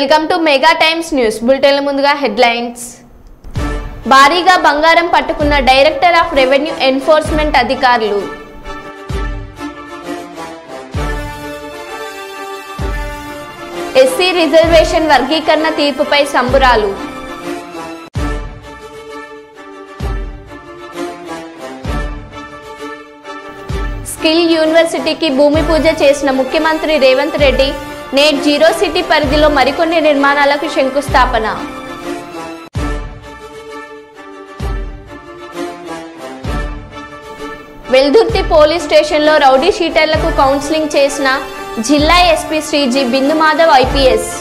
Welcome to Mega Times news bulletin. ముందుగా headlines. భారీగా బంగారం పట్టుకున్న డైరెక్టర్ ఆఫ్ రెవెన్యూ ఎన్ఫోర్స్మెంట్ అధికారులు. ఎస్సీ రిజర్వేషన్ వర్గీకరణ తీర్పుపై సంబురాలు. స్కిల్ యూనివర్సిటీకి భూమి పూజ చేసిన ముఖ్యమంత్రి Revanth Reddy net zero city పరిధిలో మరికొన్ని నిర్మాణాలకు శంకుస్థాపన. వెల్దుర్తి పోలీస్ స్టేషన్లో రౌడీ షీటర్లకు కౌన్సిలింగ్ చేసిన జిల్లా SP Shri G Bindumadhav IPS.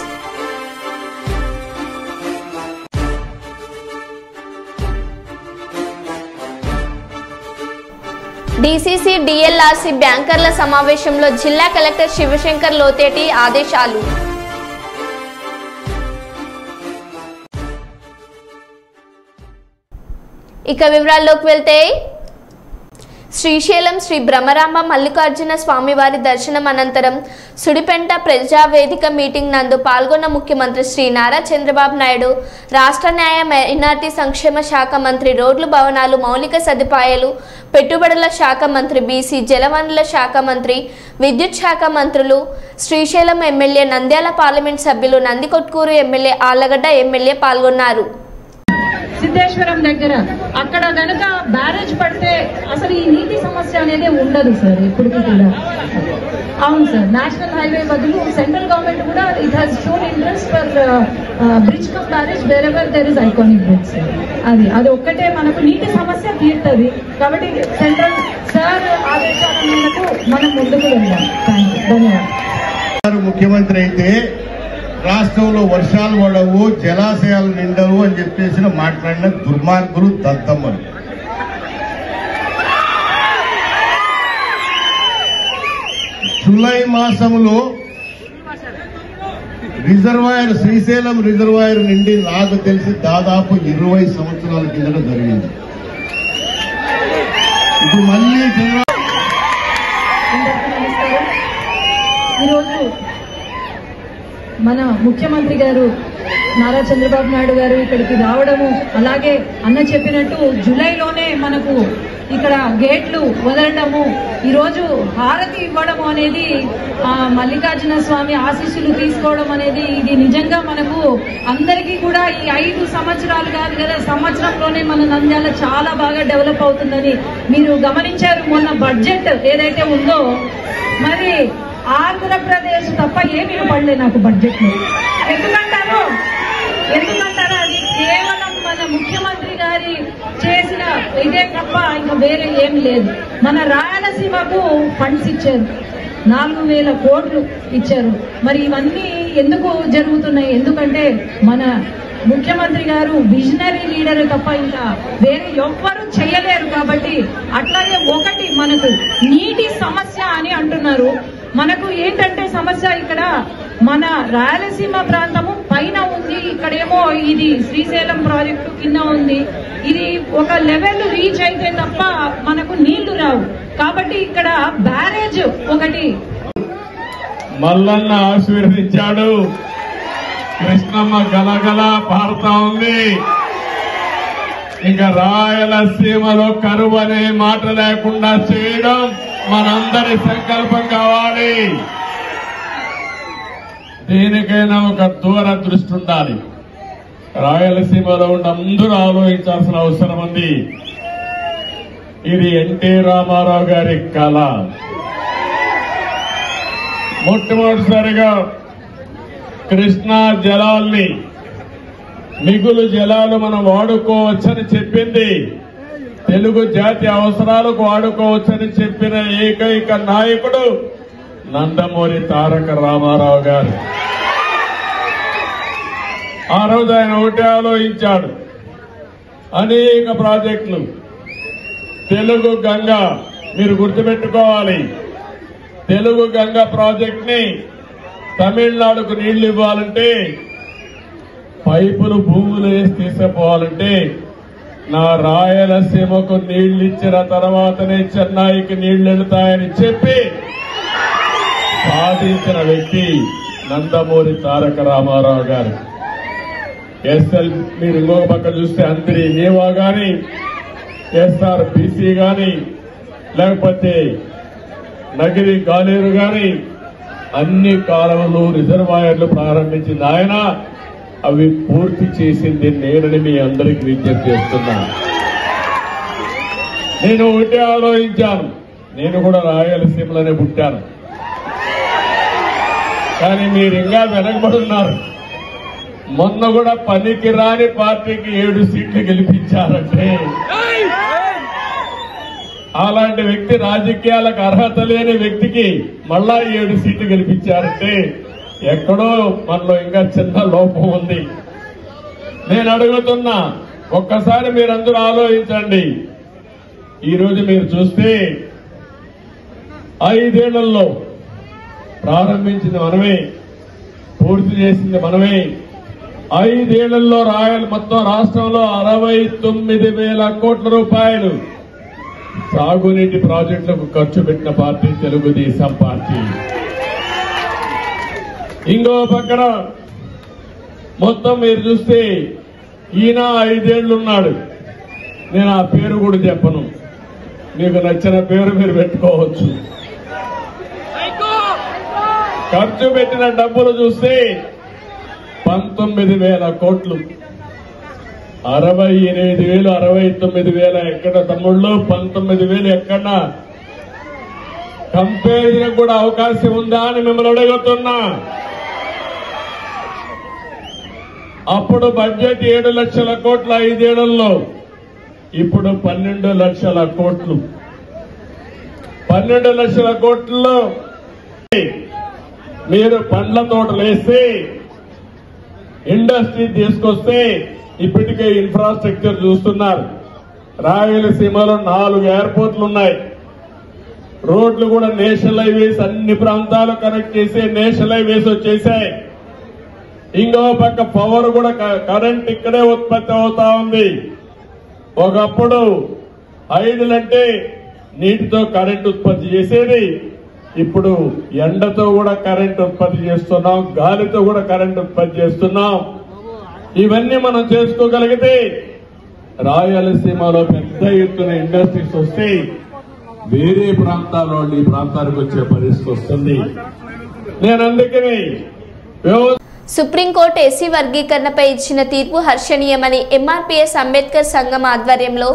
DCC DLRC బ్యాంకర్ల సమావేశంలో జిల్లా కలెక్టర్ శివశంకర్ లోతేటి ఆదేశాలు. ఇక వివరాల్లోకి వెళ్తే, శ్రీశైలం శ్రీ బ్రహ్మరాంబ మల్లికార్జున స్వామివారి దర్శనం అనంతరం సుడిపెంట ప్రజావేదిక మీటింగ్ నందు పాల్గొన్న ముఖ్యమంత్రి శ్రీ నారా చంద్రబాబు నాయుడు, రాష్ట్ర న్యాయ మైనార్టీ సంక్షేమ శాఖ మంత్రి, రోడ్లు భవనాలు మౌలిక సదుపాయాలు పెట్టుబడుల శాఖ మంత్రి, బీసీ జలవనరుల శాఖ మంత్రి, విద్యుత్ శాఖ మంత్రులు, శ్రీశైలం ఎమ్మెల్యే, నంద్యాల పార్లమెంట్ సభ్యులు, నందికొట్కూరు ఎమ్మెల్యే, ఆళ్లగడ్డ ఎమ్మెల్యే పాల్గొన్నారు. సిద్ధేశ్వరం దగ్గర అక్కడ గనక బ్యారేజ్ పడితే అసలు ఈ నీటి సమస్య అనేది ఉండదు సార్ ఇప్పటికీ కూడా. అవును సార్, నేషనల్ హైవే బదులు సెంట్రల్ గవర్నమెంట్ కూడా it has shown interest for bridge cum barrage wherever there is iconic bridge. అది ఒక్కటే మనకు నీటి సమస్య తీరుతుంది. కాబట్టి సెంట్రల్ సార్ ఆదేశాల మేరకు మనం ముందుకు వెళ్దాం. ధన్యవాదాలు. ముఖ్యమంత్రి అయితే రాష్ట్రంలో వర్షాలు పడవు, జలాశయాలు నిండవు అని చెప్పేసి మాట్లాడిన దుర్మార్గులు దద్దమ్మలు. జూలై మాసంలో రిజర్వాయర్, శ్రీశైలం రిజర్వాయర్ నిండి నాకు తెలిసి దాదాపు 20 సంవత్సరాల కిందట జరిగింది. ఇప్పుడు మళ్ళీ ఈరోజు మన ముఖ్యమంత్రి గారు నారా చంద్రబాబు నాయుడు గారు ఇక్కడికి రావడము, అలాగే అన్న చెప్పినట్టు జూలైలోనే మనకు ఇక్కడ గేట్లు వదలడము, ఈరోజు హారతి ఇవ్వడము అనేది, మల్లికార్జున స్వామి ఆశీస్సులు తీసుకోవడం అనేది, ఇది నిజంగా మనకు అందరికీ కూడా ఈ 5 సంవత్సరాలు కాదు కదా, సంవత్సరంలోనే మన నంద్యాల చాలా బాగా డెవలప్ అవుతుందని మీరు గమనించారు. మొన్న బడ్జెట్ ఏదైతే ఉందో, మరి ఆంధ్రప్రదేశ్ తప్ప ఏమీ పడలే నాకు బడ్జెట్ లో. ఎందుకంటారు అది కేవలం మన ముఖ్యమంత్రి గారి చేసిన ఇదే తప్ప ఇంకా వేరే ఏమి లేదు. మన రాయలసీమకు ఫండ్స్ ఇచ్చారు, 4,000 కోట్లు ఇచ్చారు. మరి ఇవన్నీ ఎందుకు జరుగుతున్నాయి? ఎందుకంటే మన ముఖ్యమంత్రి గారు విజనరీ లీడర్ తప్ప ఇంకా వేరే ఎవ్వరూ చేయలేరు. కాబట్టి అట్లాగే ఒకటి మనకు నీటి సమస్య అని అంటున్నారు. మనకు ఏంటంటే సమస్య, ఇక్కడ మన రాయలసీమ ప్రాంతము పైన ఉంది, ఇక్కడేమో ఇది శ్రీశైలం ప్రాజెక్టు కింద ఉంది. ఇది ఒక లెవెల్ రీచ్ అయితే తప్ప మనకు నీళ్లు రావు. కాబట్టి ఇక్కడ బ్యారేజ్ ఒకటి మల్లన్న ఆశీర్వదించాడు, కృష్ణమ్మ గలగల పారుతా ఉంది. ఇంకా రాయలసీమలో కరువు అనే మాట లేకుండా చేయడం మనందరి సంకల్పం కావాలి. దేనికైనా ఒక దూరదృష్టి ఉండాలి. రాయలసీమలో ఉన్న అందరూ ఆలోచించాల్సిన అవసరం ఉంది. ఇది ఎన్టీ రామారావు గారి కళ. మొట్టమొదటిసారిగా కృష్ణా జలాల్ని, మిగులు జలాలు మనం వాడుకోవచ్చని చెప్పింది, తెలుగు జాతి అవసరాలకు వాడుకోవచ్చని చెప్పిన ఏకైక నాయకుడు నందమూరి తారక రామారావు గారు. ఆ రోజు ఆయన ఒకటే ఆలోచించాడు, అనేక ప్రాజెక్టులు. తెలుగు గంగ మీరు గుర్తుపెట్టుకోవాలి, తెలుగు గంగ ప్రాజెక్ట్ ని తమిళనాడుకు నీళ్లు ఇవ్వాలంటే, పైపులు భూములు వేసి తీసుకుపోవాలంటే నా రాయలసీమకు నీళ్లు ఇచ్చిన తర్వాతనే చెన్నైకి నీళ్లు వెళ్తాయని చెప్పి సాధించిన వ్యక్తి నందమూరి తారక రామారావు గారు. ఎస్ఎల్ మీరు ఇంకొక పక్క చూస్తే అంతరి నీవా గాని, ఎస్ఆర్ బీసీ గాని, లేకపోతే నగిరి గాలేరు గాని అన్ని కాలువలు రిజర్వాయర్లు ప్రారంభించింది ఆయన. అవి పూర్తి చేసింది నేనని మీ అందరికీ విజ్ఞప్తి చేస్తున్నా. నేను ఒకటే ఆలోచించాను, నేను కూడా రాయలసీమలోనే పుట్టాను, కానీ మీరు ఇంకా వెనకబడున్నారు. మొన్న కూడా పనికి రాని పార్టీకి 7 సీట్లు గెలిపించారంటే, అలాంటి వ్యక్తి, రాజకీయాలకు అర్హత లేని వ్యక్తికి మళ్ళా 7 సీట్లు గెలిపించారంటే ఎక్కడో మనలో ఇంకా చిన్న లోపం ఉంది. నేను అడుగుతున్నా, ఒక్కసారి మీరందరూ ఆలోచించండి. ఈరోజు మీరు చూస్తే 5 ఏళ్లలో ప్రారంభించింది మనమే, పూర్తి చేసింది మనమే. 5 ఏళ్లలో మొత్తం రాష్ట్రంలో 69,000 కోట్ల రూపాయలు సాగునీటి ప్రాజెక్టులకు ఖర్చు పెట్టిన పార్టీ తెలుగుదేశం పార్టీ. ఇంకో పక్కన మొత్తం మీరు చూస్తే ఈయన 5 ఏళ్లు ఉన్నాడు. నేను ఆ పేరు కూడా చెప్పను, మీకు నచ్చిన పేరు మీరు పెట్టుకోవచ్చు. ఖర్చు పెట్టిన డబ్బులు చూస్తే 19,000 కోట్లు. 68,000, 69,000 ఎక్కడ తమ్ముళ్ళు, 19,000 ఎక్కడ? కంపారిజన్ కూడా అవకాశం ఉందా అని మిమ్మల్ని అడుగుతున్నా. అప్పుడు బడ్జెట్ 7 లక్షల కోట్లు 5 ఏళ్లలో, ఇప్పుడు 12 లక్షల కోట్లు. 12 లక్షల కోట్లలో మీరు పండ్ల తోటలు వేస్తే, ఇండస్ట్రీ తీసుకొస్తే ఇప్పటికే ఇన్ఫ్రాస్ట్రక్చర్ చూస్తున్నారు. రాయలసీమలో 4 ఎయిర్పోర్ట్లు ఉన్నాయి. రోడ్లు కూడా నేషనల్ హైవేస్, అన్ని ప్రాంతాలు కనెక్ట్ చేసే నేషనల్ హైవేస్ వచ్చేసాయి. ఇంకో పక్క పవర్ కూడా, కరెంట్ ఇక్కడే ఉత్పత్తి అవుతా ఉంది. ఒకప్పుడు ఐదులంటే నీటితో కరెంట్ ఉత్పత్తి చేసేది, ఇప్పుడు ఎండతో కూడా కరెంట్ ఉత్పత్తి చేస్తున్నాం, గాలితో కూడా కరెంట్ ఉత్పత్తి చేస్తున్నాం. ఇవన్నీ మనం చేసుకోగలిగితే రాయలసీమలో పెద్ద ఎత్తున ఇండస్ట్రీస్ వస్తే వేరే ప్రాంతాల ఈ ప్రాంతానికి వచ్చే పరిస్థితి వస్తుంది. నేను అందుకని సుప్రీంకోర్టు ఎస్సీ వర్గీకరణపై ఇచ్చిన తీర్పు హర్షణీయమని ఎంఆర్పీఎస్ అంబేద్కర్ సంఘం ఆధ్వర్యంలో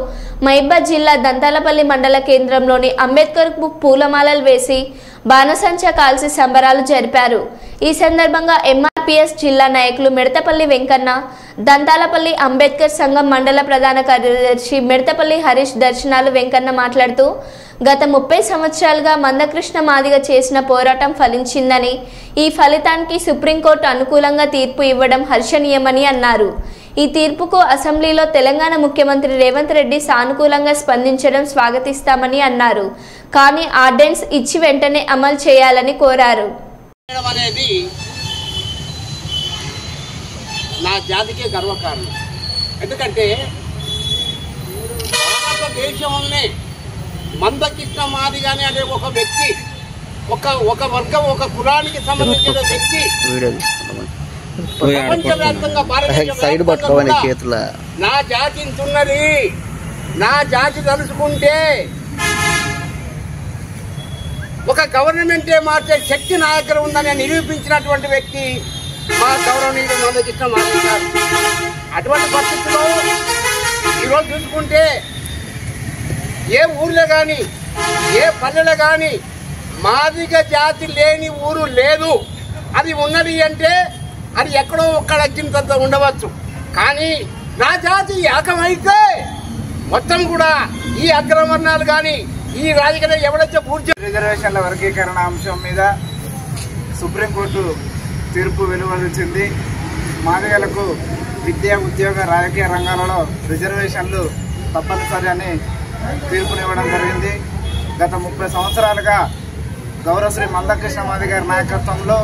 మహబూబాబాద్ జిల్లా దంతాలపల్లి మండల కేంద్రంలోని అంబేద్కర్ పూలమాలలు వేసి బాణసంచా కాల్చి సంబరాలు జరిపారు. ఈ సందర్భంగా ఎంఆర్పీఎస్ జిల్లా నాయకులు మిడతపల్లి వెంకన్న, దంతాలపల్లి అంబేద్కర్ సంఘం మండల ప్రధాన కార్యదర్శి మిడతపల్లి హరీష్ దర్శనాలు వెంకన్న మాట్లాడుతూ, గత 30 సంవత్సరాలుగా మందకృష్ణ మాదిగ చేసిన పోరాటం ఫలించిందని, ఈ ఫలితానికి సుప్రీంకోర్టు అనుకూలంగా తీర్పు ఇవ్వడం హర్షణీయమని అన్నారు. ఈ తీర్పుకు అసెంబ్లీలో తెలంగాణ ముఖ్యమంత్రి రేవంత్ రెడ్డి సానుకూలంగా స్పందించడం స్వాగతిస్తామని అన్నారు. కానీ ఆర్డినెన్స్ ఇచ్చి వెంటనే అమలు చేయాలని కోరారు. నా జాతికే గర్వకారణం. ఎందుకంటే భారతదేశంలోనే మందకృష్ణ మాదిగానే అనే ఒక వ్యక్తి, ఒక వర్గం, ఒక కులానికి సంబంధించిన వ్యక్తి ప్రపంచవ్యాప్తంగా భారతదేశంలో నా జాతి ఇంతున్నది, నా జాతి తలుచుకుంటే ఒక గవర్నమెంటే మార్చే శక్తి నా దగ్గర ఉందని నిరూపించినటువంటి వ్యక్తి మా గౌరవనీయుడు మందకృష్ణ మాదిగ గారు. అటువంటి పరిస్థితుల్లో ఈరోజు చూసుకుంటే ఏ ఊర్లో కానీ, ఏ పల్లెలో కానీ మాదిగ జాతి లేని ఊరు లేదు. అది ఉన్నది అంటే అది ఎక్కడో ఒక్కడ అత్యంత ఉండవచ్చు. కానీ నా జాతి ఏకమైతే మొత్తం కూడా ఈ అగ్రవర్ణాలు కానీ ఈ రాజకీయ ఎవరైతే పూర్తి రిజర్వేషన్ల వర్గీకరణ అంశం మీద సుప్రీంకోర్టు తీర్పు వెలువరించింది. మాదిగలకు విద్య, ఉద్యోగ, రాజకీయ రంగాలలో రిజర్వేషన్లు తప్పనిసరి అని తీర్పునివ్వడం జరిగింది. గత 30 సంవత్సరాలుగా గౌరవశ్రీ మందకృష్ణ మాదిగ గారి నాయకత్వంలో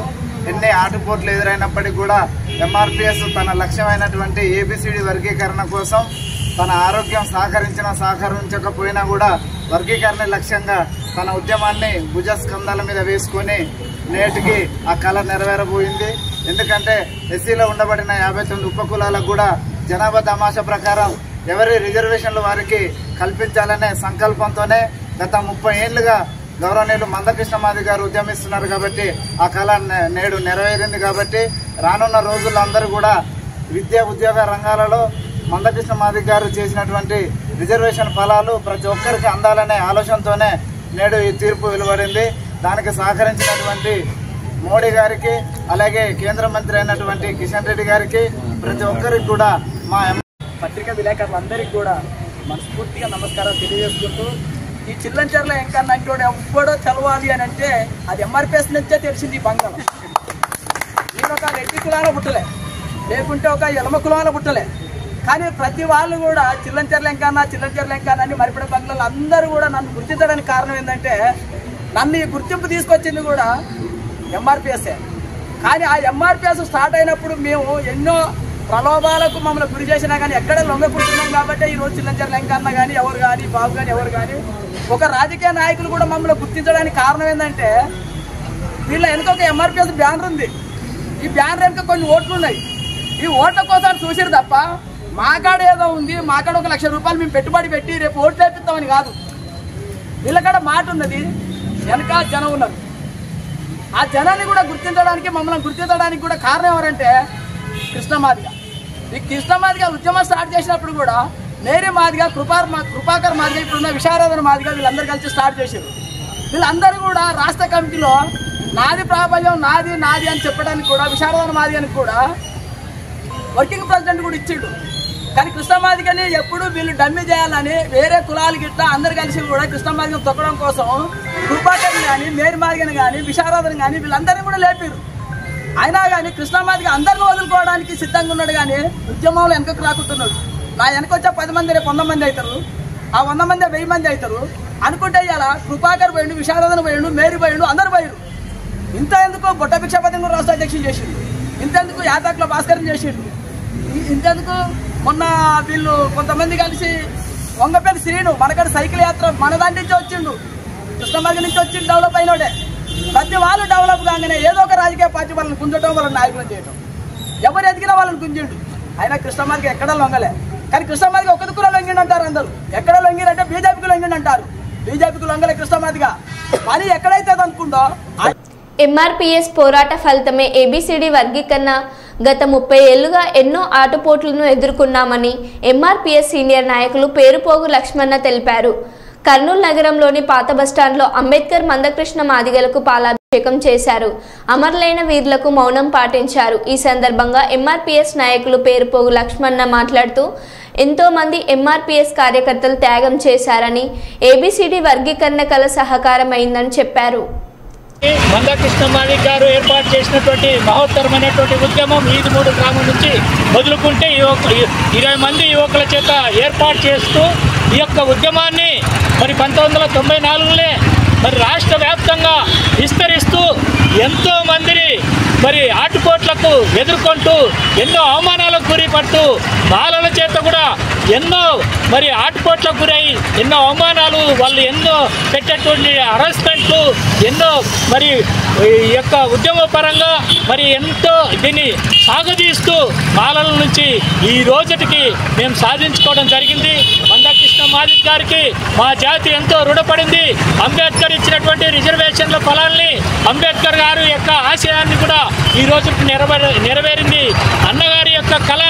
ఎన్ని ఆటుపోట్లు ఎదురైనప్పటికీ కూడా ఎంఆర్పీఎస్ తన లక్ష్యమైనటువంటి ఏబిసిడి వర్గీకరణ కోసం తన ఆరోగ్యం సహకరించకపోయినా కూడా వర్గీకరణ లక్ష్యంగా తన ఉద్యమాన్ని భుజస్కంధాల మీద వేసుకొని నేటికి ఆ కళ నెరవేరబోయింది. ఎందుకంటే ఎస్సీలో ఉండబడిన 59 ఉపకులాలకు కూడా జనాభా తమాషా ప్రకారం ఎవరి రిజర్వేషన్లు వారికి కల్పించాలనే సంకల్పంతోనే గత 30 ఏళ్లుగా గౌరవనీయులు మందకృష్ణ మాదిగ గారు ఉద్యమిస్తున్నారు. కాబట్టి ఆ కళ నేడు నెరవేరింది. కాబట్టి రానున్న రోజుల్లో అందరూ కూడా విద్యా ఉద్యోగ రంగాలలో మందకృష్ణ మాదిగ గారు చేసినటువంటి రిజర్వేషన్ ఫలాలు ప్రతి ఒక్కరికి అందాలనే ఆలోచనతోనే నేడు ఈ తీర్పు వెలువడింది. దానికి సహకరించినటువంటి మోడీ గారికి అలాగే కేంద్ర మంత్రి అయినటువంటి కిషన్ రెడ్డి గారికి ప్రతి ఒక్కరికి కూడా మా పత్రికా విలేకరులందరికీ కూడా మనస్ఫూర్తిగా నమస్కారం తెలియజేసుకుంటూ, ఈ చిల్లంచెర్ల ఎంకన్న అంటే ఎప్పుడో తెలవాలి అని అంటే అది ఎంఆర్పిఎస్ నుంచే తెలిసింది. ఈ బంగాళం నేను ఒక రెడ్డి కులాల పుట్టలే, లేకుంటే ఒక ఎలమ కులాల పుట్టలే. కానీ ప్రతి వాళ్ళు కూడా చిల్లంచెర్ల ఎంకన్న అని మరిపడే బంగ్లాలు అందరూ కూడా నన్ను గుర్తించడానికి కారణం ఏంటంటే, నన్ను ఈ గుర్తింపు తీసుకొచ్చింది కూడా ఎంఆర్పిఎస్ఏ. కానీ ఆ ఎంఆర్పిఎస్ స్టార్ట్ అయినప్పుడు మేము ఎన్నో ప్రలోభాలకు మమ్మల్ని గురి చేసినా కానీ ఎక్కడ లొంగకుంటున్నాం. కాబట్టి ఈరోజు చిల్లంచెర్ల ఎంకన్న కానీ ఎవరు కానీ బాబు కానీ ఎవరు కానీ ఒక రాజకీయ నాయకులు కూడా మమ్మల్ని గుర్తించడానికి కారణం ఏంటంటే, వీళ్ళ వెనుక ఒక ఎంఆర్పిఎస్ బ్యానర్ ఉంది. ఈ బ్యానర్ వెనుక కొన్ని ఓట్లు ఉన్నాయి. ఈ ఓట్ల కోసం చూసిరు తప్ప మాకాడ ఏదో ఉంది, మాకాడ 1 లక్ష రూపాయలు మేము పెట్టుబడి పెట్టి రేపు ఓట్లు వేపిస్తామని కాదు. వీళ్ళకాడ మాట ఉన్నది, వెనక జనం ఉన్నారు. ఆ జనాన్ని కూడా గుర్తించడానికి, మమ్మల్ని గుర్తించడానికి కూడా కారణం ఎవరంటే కృష్ణ మాదిగ. ఈ కృష్ణ మాదిగ ఉద్యమం స్టార్ట్ చేసినప్పుడు కూడా మేరీ మాదిగ, కృపాకర్ మాదిగ, ఇప్పుడున్న విశారదన మాదిగ వీళ్ళందరూ కలిసి స్టార్ట్ చేశారు. వీళ్ళందరూ కూడా రాష్ట్ర కమిటీలో నాది ప్రాబల్యం నాది అని చెప్పడానికి కూడా విశారదన మాదిగని కూడా వర్కింగ్ ప్రెసిడెంట్ కూడా ఇచ్చిండు. కానీ కృష్ణమాదిగని ఎప్పుడు వీళ్ళు డమ్మి చేయాలని వేరే కులాలు గిట్ట అందరు కలిసి కూడా కృష్ణమాదిగని తొక్కడం కోసం కృపాకర్ని కానీ మేరీ మాదిగని కానీ విశారదని కానీ వీళ్ళందరినీ కూడా లేపారు. అయినా కానీ కృష్ణమాదిగ అందరిని వదులుకోవడానికి సిద్ధంగా ఉన్నాడు. కానీ ఉద్యమంలో వెనకకు రాకుంటున్నాడు. నా వెనకొచ్చే 10 మంది రేపు 100 మంది అవుతారు, ఆ 100 మంది 1000 మంది అవుతారు అనుకుంటే ఇలా కృపాకర్ పోయిండు, విశారదన పోయిండు, మేరీ పోయిండు, అందరు పోయారు. ఇంత ఎందుకు బొట్ట భిక్షపతిని కూడా రాష్ట్ర అధ్యక్షులు చేసిండు, ఇంతెందుకు యాతాకుల భాస్కర్ని చేసిండు, ఇంతెందుకు మొన్న వీళ్ళు కొంతమంది కలిసి వంగపల్లి శ్రీను మనకడ సైకిల్ యాత్ర మన దాని నుంచి వచ్చిండు, కృష్ణమార్గ నుంచి వచ్చిండు, డెవలప్ అయినోడే. ప్రతి వాళ్ళు డెవలప్ కాగానే ఏదో ఒక రాజకీయ పార్టీ వాళ్ళని గుంజటం, వాళ్ళని నాయకులను చేయటం, ఎవరు ఎదిగినా వాళ్ళని గుంజిండు. అయినా కృష్ణమార్గ ఎక్కడ లొంగలే. కానీ కృష్ణమార్గ ఒక దిక్కులో లొంగిండు అంటారు అందరూ. ఎక్కడ లొంగిరంటే బీజేపీకి లొంగిండు అంటారు. బీజేపీకి లొంగలే కృష్ణమార్గ. పని ఎక్కడైతే అనుకుందో ఎంఆర్పిఎస్ పోరాట ఫలితమే ఏబిసిడి వర్గీకరణ. గత 30 ఏళ్లుగా ఎన్నో ఆటుపోట్లను ఎదుర్కొన్నామని ఎంఆర్పిఎస్ సీనియర్ నాయకులు పేరుపోగు లక్ష్మణ తెలిపారు. కర్నూలు నగరంలోని పాత బస్టాండ్లో అంబేద్కర్ మందకృష్ణ మాదిగలకు పాలాభిషేకం చేశారు. అమరులైన వీరులకు మౌనం పాటించారు. ఈ సందర్భంగా ఎంఆర్పిఎస్ నాయకులు పేరుపోగు లక్ష్మణ మాట్లాడుతూ ఎంతో మంది ఎంఆర్పిఎస్ కార్యకర్తలు త్యాగం చేశారని, ఏబిసిడి వర్గీకరణ కల సహకారమైందని చెప్పారు. మందకృష్ణ మాదిగ గారు ఏర్పాటు చేసినటువంటి మహోత్తరమైనటువంటి ఉద్యమం ఈదుమూడు గ్రామం నుంచి మొదలుకుంటే 20 మంది యువకుల చేత ఏర్పాటు చేస్తూ ఈ యొక్క ఉద్యమాన్ని మరి 1994లో మరి రాష్ట్ర వ్యాప్తంగా విస్తరిస్తూ ఎంతో మందిని మరి ఆటుపోట్లకు ఎదుర్కొంటూ ఎన్నో అవమానాలకు గురి పడుతూ బాలల చేత కూడా ఎన్నో మరి ఆటుపోట్లకు గురై ఎన్నో అవమానాలు, వాళ్ళు ఎన్నో పెట్టేటువంటి అరెస్ట్మెంట్లు, ఎన్నో మరి ఈ యొక్క ఉద్యమ పరంగా మరి ఎంతో దీన్ని సాగదీస్తూ బాలల నుంచి ఈ రోజుకి మేము సాధించుకోవడం జరిగింది. మందకృష్ణ మాదిగ గారికి మా జాతి ఎంతో రుణపడింది. అంబేద్కర్ ఇచ్చినటువంటి రిజర్వేషన్ల ఫలాల్ని, అంబేద్కర్ గారి యొక్క ఆశయాన్ని కూడా ఈ రోజు నెరవేరింది. అన్నగారి యొక్క కళ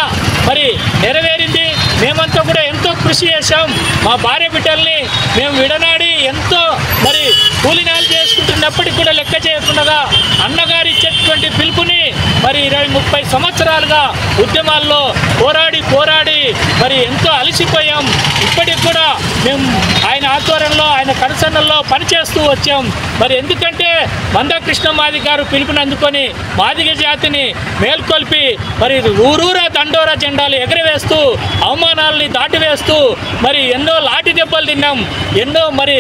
మరి నెరవేరింది. మేమంతా కూడా ఎంతో కృషి చేశాం. మా భార్య బిడ్డల్ని మేము విడనాడి ఎంతో మరి కూలినాలు చేసుకుంటున్నప్పటికీ కూడా లెక్క చేయకుండా అన్నగారు ఇచ్చేటువంటి పిలుపుని మరి 20-30 సంవత్సరాలుగా ఉద్యమాల్లో పోరాడి మరి ఎంతో అలసిపోయాం. ఇప్పటికి కూడా మేము ఆయన ఆధ్వర్యంలో, ఆయన కరసనల్లో పనిచేస్తూ వచ్చాం. మరి ఎందుకంటే మందకృష్ణ మాదిగ గారు పిలుపుని అందుకొని మాదిగ జాతిని మేల్కొల్పి మరి ఊరూరా దండోరా జెండాలు ఎగరవేస్తూ అవమానాలని దాటివేస్తూ మరి ఎన్నో లాఠీ దెబ్బలు తిన్నాం. ఎన్నో మరి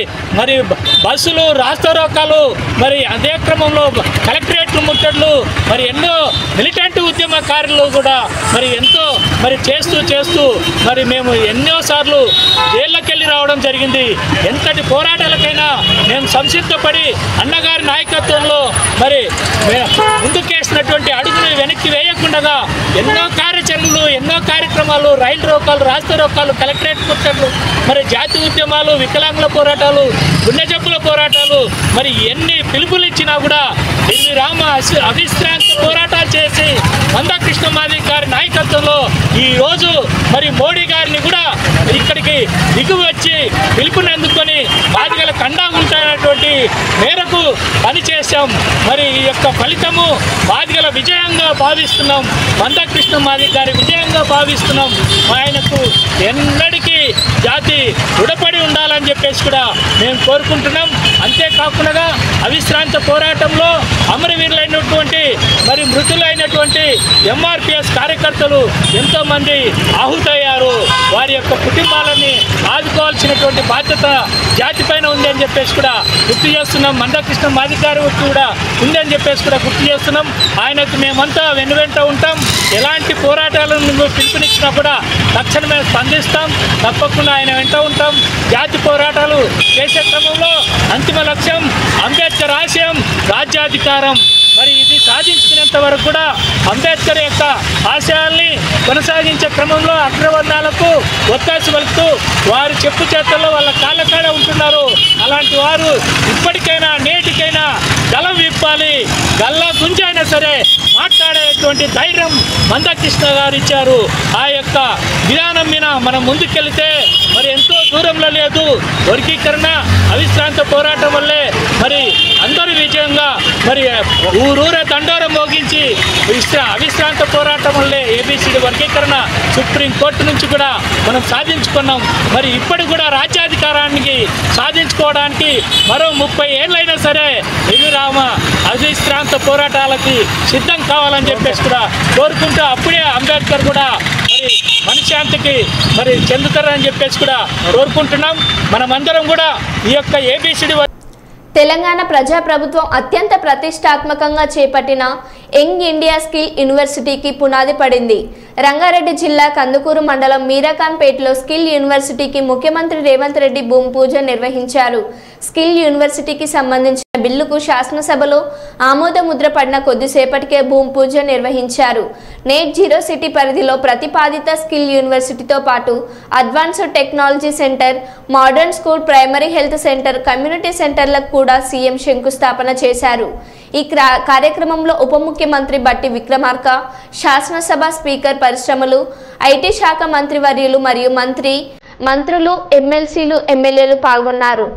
బస్సులు, రాస్తారోకాలు, మరి అదే క్రమంలో కలెక్టరేట్లు ముట్టడులు, మరి ఎన్నో మిలిటెంట్ ఉద్యమకారులు కూడా మరి ఎంతో మరి చేస్తూ మరి మేము ఎన్నోసార్లు జైళ్ళకెళ్ళి రావడం జరిగింది. ఎంతటి పోరాటాలకైనా మేము సంసిద్ధపడి అన్నగారి నాయకత్వంలో మరి ముందుకేసినటువంటి అడుగులు వెనక్కి వేయకుండా ఎన్నో కార్యాచరణలు, ఎన్నో కార్యక్రమాలు, రైలు రోకాలు, రాస్తా రోకాలు, కలెక్టరేట్ కుట్టలు, మరి జాతి ఉద్యమాలు, వికలాంగుల పోరాటాలు, గుండె జబ్బుల పోరాటాలు, మరి ఎన్ని పిలుపులు ఇచ్చినా కూడా నిర్విరామ అవిశ్రాంత పోరాటాలు చేసి మందాకృష్ణ మాదిగ గారి నాయకత్వంలో ఈరోజు మరి మోడీ గారిని కూడా ఇక్కడికి దిగు వచ్చి పిలుపునందుకొని మాదిగల కండా ఉంటాయన్నటువంటి మేరకు పనిచేశాం. మరి ఈ యొక్క ఫలితము మాదిగల విజయంగా భావిస్తున్నాం, మందాకృష్ణ మాదిగ గారి విజయంగా భావిస్తున్నాం. ఆయనకు ఎన్నటికీ జాతి రుణపడి ఉండాలని చెప్పేసి కూడా మేము కోరుకుంటున్నాం. అంతేకాకుండా అవిశ్రాంత పోరాటంలో అమరవీరులైనటువంటి మరి మృతులైనటువంటి ఎంఆర్పిఎస్ కార్యకర్తలు ఎంతోమంది ఆహుతయ్యారు. వారి యొక్క కుటుంబాలని ఆదుకోవాల్సినటువంటి బాధ్యత జాతిపైన ఉంది అని చెప్పేసి కూడా గుర్తు చేస్తున్నాం. మందాకృష్ణ మాదిగ గారు కూడా ఉందని చెప్పేసి కూడా గుర్తు చేస్తున్నాం. ఆయనకు మేమంతా వెనువెంట ఉంటాం. ఎలాంటి పోరాటాలను పిలుపునిచ్చినా కూడా తక్షణమే స్పందిస్తాం. తప్పకుండా ఆయన వెంట ఉంటాం. జాతి పోరాటాలు చేసే క్రమంలో అంతిమ లక్ష్యం అంబేద్కర్ ఆశయం రాజ్యాధికారం. మరి ఇది సాధించుకునేంత వరకు కూడా అంబేద్కర్ యొక్క ఆశయాల్ని కొనసాగించే క్రమంలో అగ్రవర్ణాలకు ఒత్తాసు పలుకుతూ వారి చెప్పు చేతల్లో వాళ్ళ కాళ్ళ కాడ ఉంటున్నారు. అలాంటి వారు ఇప్పటికైనా నేటికైనా గలం విప్పాలి. గల్లా గుంజైనా సరే మాట్లాడేటువంటి ధైర్యం మందాకృష్ణ గారు ఇచ్చారు. ఆ యొక్క విధానం మీద మనం ముందుకెళ్తే మరి ఎంతో దూరంలో లేదు. వర్గీకరణ అవిశ్రాంత పోరాటం వల్లే మరి అందరి విజయంగా మరి ఊరూరే దండోరం మోగించి అవిశ్రాంత పోరాటం వల్లే ఏబిసిడి వర్గీకరణ సుప్రీంకోర్టు నుంచి కూడా మనం సాధించుకున్నాం. మరి ఇప్పటి కూడా రాజ్యాధికారానికి సాధించుకోవడానికి మరో 30 ఏళ్ళైనా సరే నిర్విరామ అవిశ్రాంత పోరాటాలకి సిద్ధం కావాలని చెప్పేసి కూడా కోరుకుంటూ అప్పుడే అంబేద్కర్ కూడా మరి మనశ్శాంతికి మరి చెందుతారని చెప్పేసి కూడా కోరుకుంటున్నాం. మనమందరం కూడా ఈ యొక్క ఏబిసిడి తెలంగాణ ప్రజాప్రభుత్వం అత్యంత ప్రతిష్టాత్మకంగా చేపట్టిన యంగ్ ఇండియా స్కిల్ యూనివర్సిటీకి పునాది పడింది. రంగారెడ్డి జిల్లా కందుకూరు మండలం మీరాఖాన్పేటలో స్కిల్ యూనివర్సిటీకి ముఖ్యమంత్రి రేవంత్ రెడ్డి భూమి పూజ నిర్వహించారు. స్కిల్ యూనివర్సిటీకి సంబంధించిన బిల్లుకు శాసనసభలో ఆమోద ముద్ర పడిన కొద్దిసేపటికే భూమి పూజ నిర్వహించారు. నేట్ జీరో సిటీ పరిధిలో ప్రతిపాదిత స్కిల్ యూనివర్సిటీతో పాటు advanced technology centre, modern school, primary health centre, community సెంటర్లకు కూడా సీఎం శంకుస్థాపన చేశారు. ఈ కార్యక్రమంలో ఉప ముఖ్యమంత్రి బట్టి విక్రమార్క, శాసనసభ స్పీకర్ పరిశ్రమలు, ఐటీ శాఖ మంత్రివర్యులు మరియు మంత్రులు, ఎమ్మెల్సీలు, ఎమ్మెల్యేలు పాల్గొన్నారు.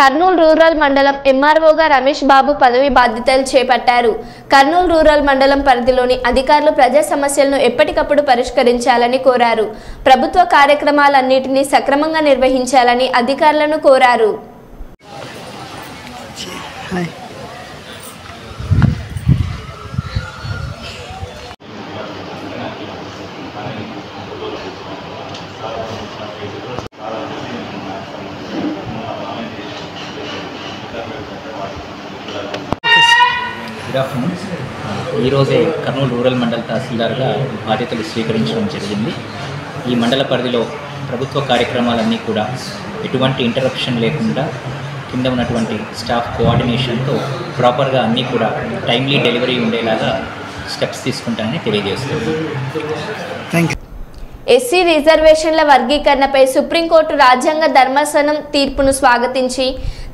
కర్నూలు రూరల్ మండలం ఎంఆర్ఓగా రమేష్ బాబు పదవి బాధ్యతలు చేపట్టారు. కర్నూలు రూరల్ మండలం పరిధిలోని అధికారులు ప్రజా సమస్యలను ఎప్పటికప్పుడు పరిష్కరించాలని కోరారు. ప్రభుత్వ కార్యక్రమాలన్నింటినీ సక్రమంగా నిర్వహించాలని అధికారులను కోరారు. Good afternoon. ఈరోజే కర్నూలు రూరల్ మండల తహసీల్దార్గా బాధ్యతలు స్వీకరించడం జరిగింది. ఈ మండల పరిధిలో ప్రభుత్వ కార్యక్రమాలన్నీ కూడా ఎటువంటి ఇంటరప్షన్ లేకుండా కింద ఉన్నటువంటి స్టాఫ్ కోఆర్డినేషన్తో ప్రాపర్గా అన్నీ కూడా టైమ్లీ డెలివరీ ఉండేలాగా స్టెప్స్ తీసుకుంటానని తెలియజేస్తుంది. Thank you. ఎస్సీ రిజర్వేషన్ల వర్గీకరణపై సుప్రీంకోర్టు రాజ్యాంగ ధర్మాసనం తీర్పును స్వాగతించి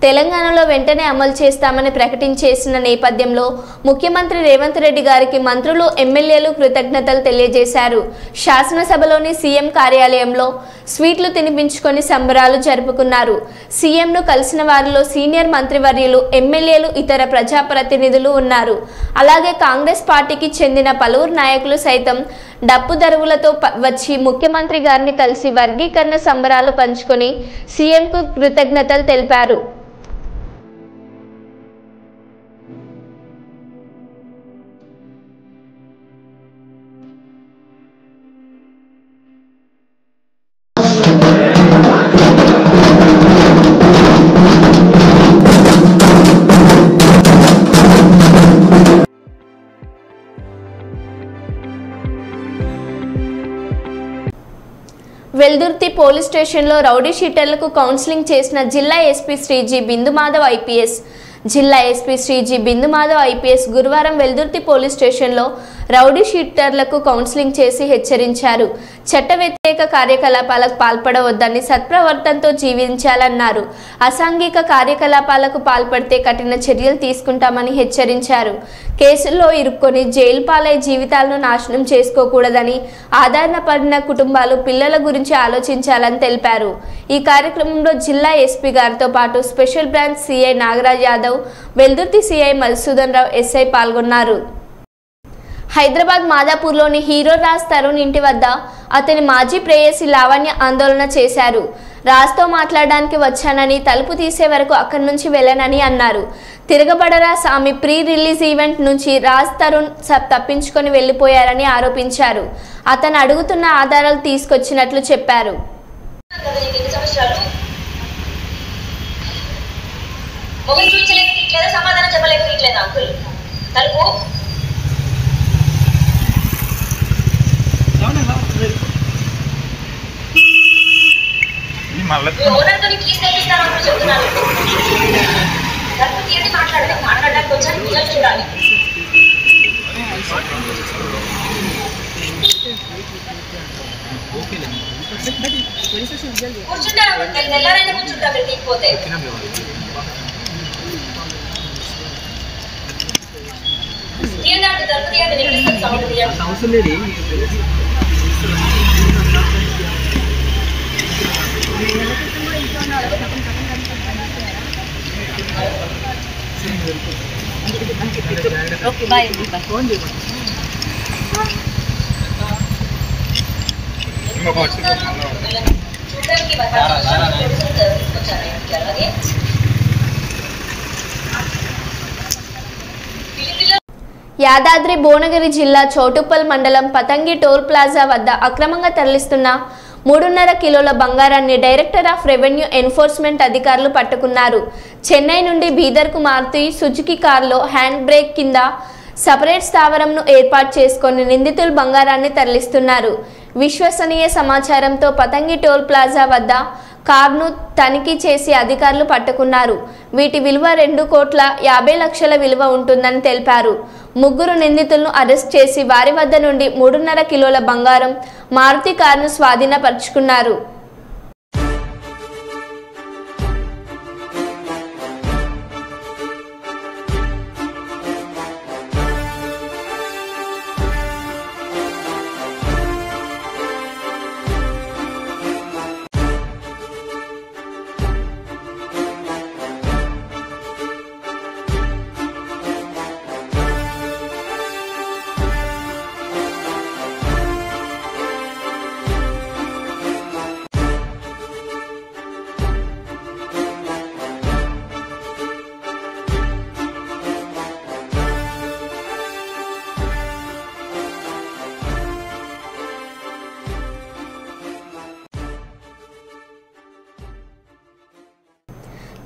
తెలంగాణలో వెంటనే అమలు చేస్తామని ప్రకటించేసిన నేపథ్యంలో ముఖ్యమంత్రి రేవంత్ రెడ్డి గారికి మంత్రులు, ఎమ్మెల్యేలు కృతజ్ఞతలు తెలియజేశారు. శాసనసభలోని సీఎం కార్యాలయంలో స్వీట్లు తినిపించుకొని సంబరాలు జరుపుకున్నారు. సీఎంను కలిసిన వారిలో సీనియర్ మంత్రివర్యులు, ఎమ్మెల్యేలు, ఇతర ప్రజాప్రతినిధులు ఉన్నారు. అలాగే కాంగ్రెస్ పార్టీకి చెందిన పలువురు నాయకులు సైతం డప్పు దరువులతో వచ్చి ముఖ్యమంత్రి గారిని కలిసి వర్గీకరణ సంబరాలు పంచుకొని సీఎంకు కృతజ్ఞతలు తెలిపారు. వెల్దుర్తి పోలీస్ స్టేషన్లో రౌడీ షీటర్లకు కౌన్సిలింగ్ చేసిన జిల్లా SP Shri G Bindumadhav IPS. జిల్లా SP Shri G Bindumadhav IPS గురువారం వెల్దుర్తి పోలీస్ స్టేషన్లో రౌడీ షీటర్లకు కౌన్సిలింగ్ చేసి హెచ్చరించారు. చట్ట వ్యతిరేక కార్యకలాపాలకు పాల్పడవద్దని, సత్ప్రవర్తనతో జీవించాలన్నారు. అసాంఘిక కార్యకలాపాలకు పాల్పడితే కఠిన చర్యలు తీసుకుంటామని హెచ్చరించారు. కేసుల్లో ఇరుక్కొని జైలు పాలై జీవితాలను నాశనం చేసుకోకూడదని, ఆదరణ పడిన కుటుంబాలు, పిల్లల గురించి ఆలోచించాలని తెలిపారు. ఈ కార్యక్రమంలో జిల్లా ఎస్పీ గారితో పాటు special branch CI Nagaraj Yadav, Veldurthi CI Madhusudan Rao, SI పాల్గొన్నారు. హైదరాబాద్ మాదాపూర్లోని హీరో రాజ్ తరుణ్ ఇంటి వద్ద అతని మాజీ ప్రేయసి లావణ్య ఆందోళన చేశారు. రాజ్తో మాట్లాడడానికి వచ్చానని, తలుపు తీసే వరకు అక్కడి నుంచి వెళ్ళనని అన్నారు. తిరగబడరా సామి ప్రీ రిలీజ్ ఈవెంట్ నుంచి రాజ్ తరుణ్ తప్పించుకొని వెళ్లిపోయారని ఆరోపించారు. అతను అడుగుతున్న ఆధారాలు తీసుకొచ్చినట్లు చెప్పారు. మాట్లాడడానికి వచ్చాను, చూడాలి. కూర్చుంటా, తెల్లారైనా కూర్చుంటా మీరు తీయకపోతే. తీయండి, తలుపు తీయండి, నెక్కిస్తుంది సౌండ్ తీయండి. Okay bye. ఫోన్ చేయండి. యాదాద్రి భువనగిరి జిల్లా చౌటుప్పల్ మండలం పతంగి టోల్ ప్లాజా వద్ద అక్రమంగా తరలిస్తున్న 3.5 కిలోల బంగారాన్ని డైరెక్టర్ ఆఫ్ రెవెన్యూ ఎన్ఫోర్స్మెంట్ అధికారులు పట్టుకున్నారు. చెన్నై నుండి బీదర్కు మారుతి సుజుకి కారులో హ్యాండ్ బ్రేక్ కింద సపరేట్ స్థావరంను ఏర్పాటు చేసుకొని నిందితులు బంగారాన్ని తరలిస్తున్నారు. విశ్వసనీయ సమాచారంతో పతంగి టోల్ ప్లాజా వద్ద కారును తనిఖీ చేసి అధికారులు పట్టుకున్నారు. వీటి విలువ 2,50,00,000 విలువ ఉంటుందని తెలిపారు. 3 నిందితులను అరెస్ట్ చేసి వారి వద్ద నుండి 3.5 కిలోల బంగారం, మారుతి కారును స్వాధీనపరుచుకున్నారు.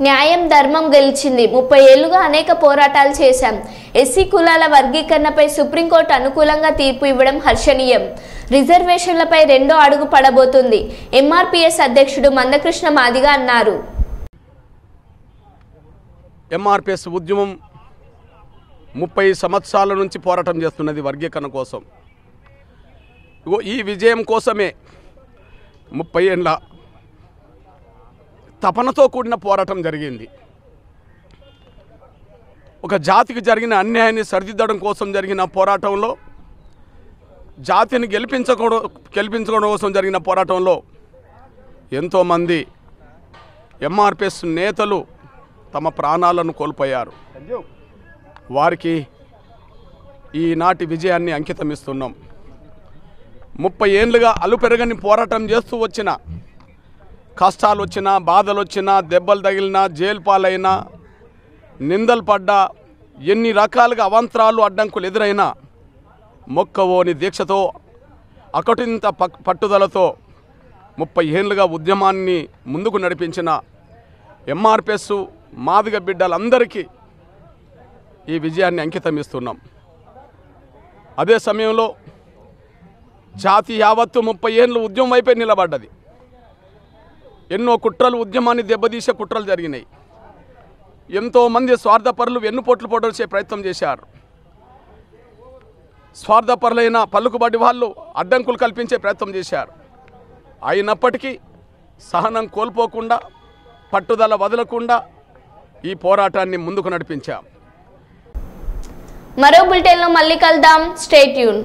న్యాయం ధర్మం గెలిచింది. 30 ఏళ్లుగా అనేక పోరాటాలు చేశాం. ఎస్సీ కులాల వర్గీకరణపై సుప్రీంకోర్టు అనుకూలంగా తీర్పు ఇవ్వడం హర్షణీయం. రిజర్వేషన్లపై రెండో అడుగు పడబోతుంది. ఎంఆర్పీఎస్ అధ్యక్షుడు మందకృష్ణ మాదిగ అన్నారు. ఎంఆర్పీఎస్ ఉద్యమం 30 సంవత్సరాల నుంచి పోరాటం చేస్తున్నది వర్గీకరణ కోసం. ఈ విజయం కోసమే 30 ఏళ్ళ తపనతో కూడిన పోరాటం జరిగింది. ఒక జాతికి జరిగిన అన్యాయాన్ని సరిదిద్దడం కోసం జరిగిన పోరాటంలో, జాతిని గెలిపించుకోవడం కోసం జరిగిన పోరాటంలో ఎంతోమంది ఎంఆర్పీఎస్ నేతలు తమ ప్రాణాలను కోల్పోయారు. వారికి ఈనాటి విజయాన్ని అంకితమిస్తున్నాం. 30 ఏళ్ళుగా అలుపెరగని పోరాటం చేస్తూ వచ్చిన, కష్టాలు వచ్చినా, బాధలు వచ్చినా, దెబ్బలు తగిలినా, జైలు పాలైనా, నిందలు పడ్డా, ఎన్ని రకాలుగా అవాంతరాలు అడ్డంకులు ఎదురైనా మొక్కవోని దీక్షతో, అకటింత పట్టుదలతో 30 ఏళ్ళుగా ఉద్యమాన్ని ముందుకు నడిపించిన ఎంఆర్పీఎస్ మాదిగ బిడ్డలందరికీ ఈ విజయాన్ని అంకితమిస్తున్నాం. అదే సమయంలో జాతి యావత్తు 30 ఏళ్ళు ఉద్యమం వైపే నిలబడ్డది. ఎన్నో కుట్రలు, ఉద్యమాన్ని దెబ్బతీసే కుట్రలు జరిగినాయి. ఎంతోమంది స్వార్థపరులు వెన్నుపోట్లు పొడిచే ప్రయత్నం చేశారు. స్వార్థపరులైన పలుకుబడి వాళ్ళు అడ్డంకులు కల్పించే ప్రయత్నం చేశారు. అయినప్పటికీ సహనం కోల్పోకుండా, పట్టుదల వదలకుండా ఈ పోరాటాన్ని ముందుకు నడిపించాం. మరో బులెటిన్లో మళ్ళీ కలుద్దాం. Stay tune.